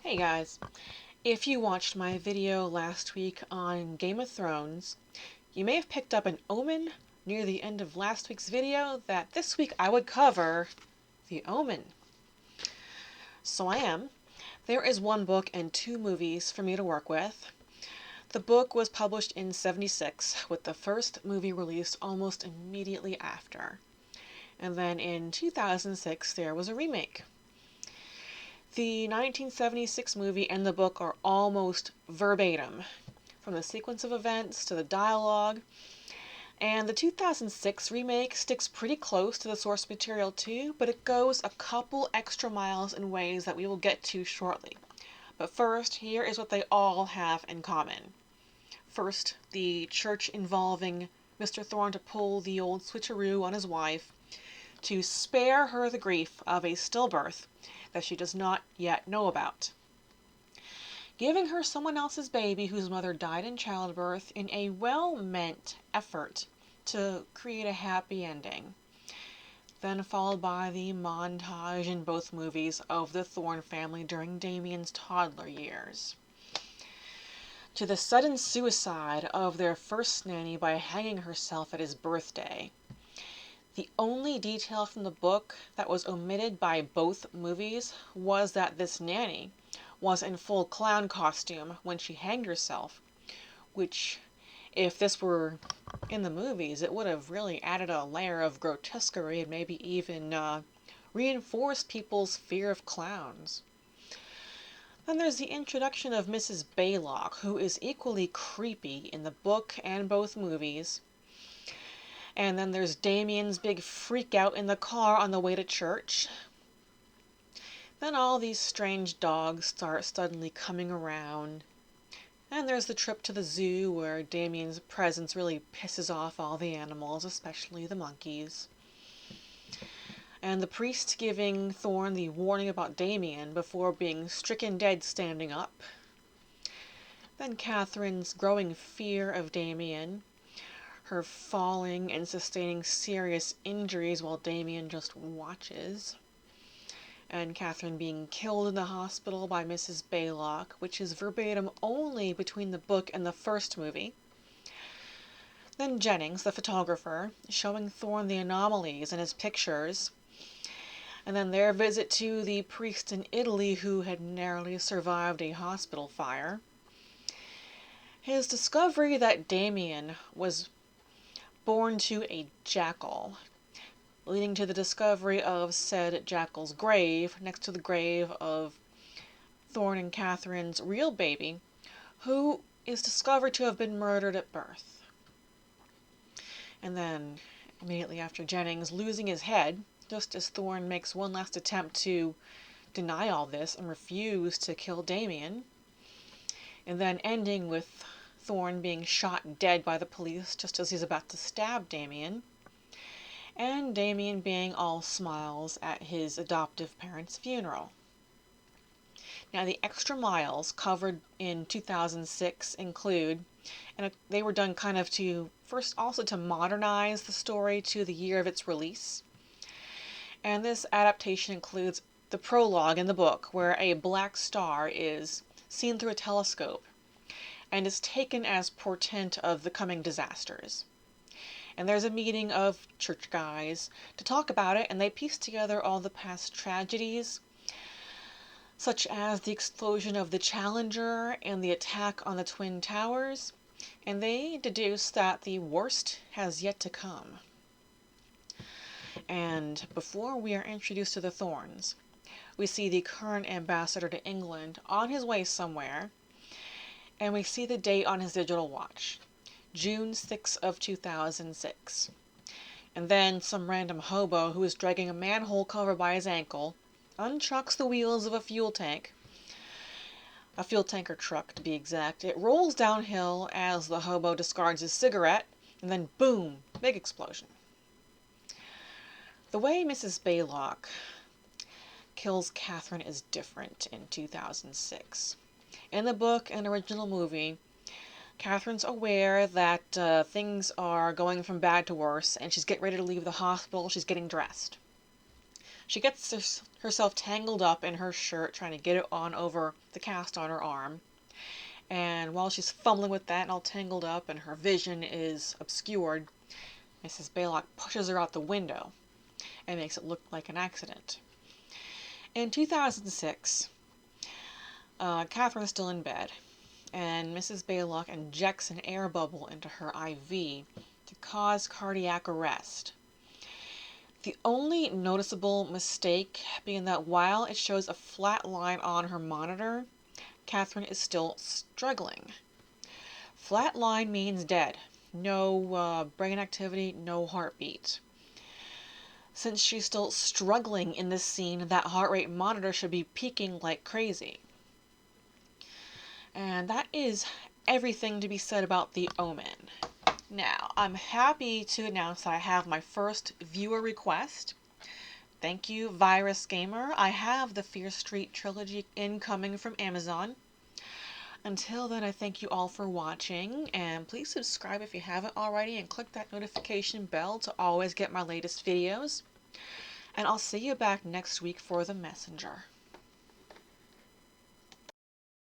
Hey guys, if you watched my video last week on Game of Thrones, you may have picked up an omen near the end of last week's video that this week I would cover the Omen. So I am. There is one book and two movies for me to work with. The book was published in '76, with the first movie released almost immediately after. And then in 2006 there was a remake. The 1976 movie and the book are almost verbatim, from the sequence of events to the dialogue, and the 2006 remake sticks pretty close to the source material too, but it goes a couple extra miles in ways that we will get to shortly. But first, here is what they all have in common. First, the church involving Mr. Thorne to pull the old switcheroo on his wife to spare her the grief of a stillbirth that she does not yet know about, giving her someone else's baby whose mother died in childbirth in a well-meant effort to create a happy ending. Then followed by the montage in both movies of the Thorne family during Damien's toddler years, to the sudden suicide of their first nanny by hanging herself at his birthday. The only detail from the book that was omitted by both movies was that this nanny was in full clown costume when she hanged herself, which, if this were in the movies, it would have really added a layer of grotesquerie and maybe even reinforced people's fear of clowns. Then there's the introduction of Mrs. Baa'lock, who is equally creepy in the book and both movies. And then there's Damien's big freak out in the car on the way to church. Then all these strange dogs start suddenly coming around. And there's the trip to the zoo where Damien's presence really pisses off all the animals, especially the monkeys. And the priest giving Thorne the warning about Damien before being stricken dead standing up. Then Catherine's growing fear of Damien, her falling and sustaining serious injuries while Damien just watches, and Catherine being killed in the hospital by Mrs. Baa'lock, which is verbatim only between the book and the first movie. Then Jennings, the photographer, showing Thorne the anomalies in his pictures, and then their visit to the priest in Italy who had narrowly survived a hospital fire. His discovery that Damien was born to a jackal, leading to the discovery of said jackal's grave next to the grave of Thorne and Catherine's real baby, who is discovered to have been murdered at birth. And then, immediately after Jennings losing his head, just as Thorne makes one last attempt to deny all this and refuse to kill Damien, and then ending with Thorne being shot dead by the police just as he's about to stab Damien, and Damien being all smiles at his adoptive parents' funeral. Now, the extra miles covered in 2006 include, and they were done kind of to, first also to modernize the story to the year of its release. And this adaptation includes the prologue in the book, where a black star is seen through a telescope and is taken as portent of the coming disasters. And there's a meeting of church guys to talk about it, and they piece together all the past tragedies, such as the explosion of the Challenger and the attack on the Twin Towers, and they deduce that the worst has yet to come. And before we are introduced to the Thornes, we see the current ambassador to England on his way somewhere, and we see the date on his digital watch, June 6 of 2006. And then some random hobo who is dragging a manhole cover by his ankle untrucks the wheels of a fuel tanker truck to be exact. It rolls downhill as the hobo discards his cigarette, and then boom, big explosion. The way Mrs. Baa'lock kills Catherine is different in 2006. In the book and original movie, Catherine's aware that things are going from bad to worse, and she's getting ready to leave the hospital. She's getting dressed. She gets herself tangled up in her shirt trying to get it on over the cast on her arm. And while she's fumbling with that and all tangled up and her vision is obscured, Mrs. Baa'lock pushes her out the window and makes it look like an accident. In 2006, Catherine's still in bed, and Mrs. Baa'lock injects an air bubble into her IV to cause cardiac arrest. The only noticeable mistake being that while it shows a flat line on her monitor, Catherine is still struggling. Flat line means dead. No brain activity, no heartbeat. Since she's still struggling in this scene, that heart rate monitor should be peaking like crazy. And that is everything to be said about the Omen. Now, I'm happy to announce that I have my first viewer request. Thank you, Virus Gamer. I have the Fear Street trilogy incoming from Amazon. Until then, I thank you all for watching, and please subscribe if you haven't already and click that notification bell to always get my latest videos. And I'll see you back next week for The Messenger.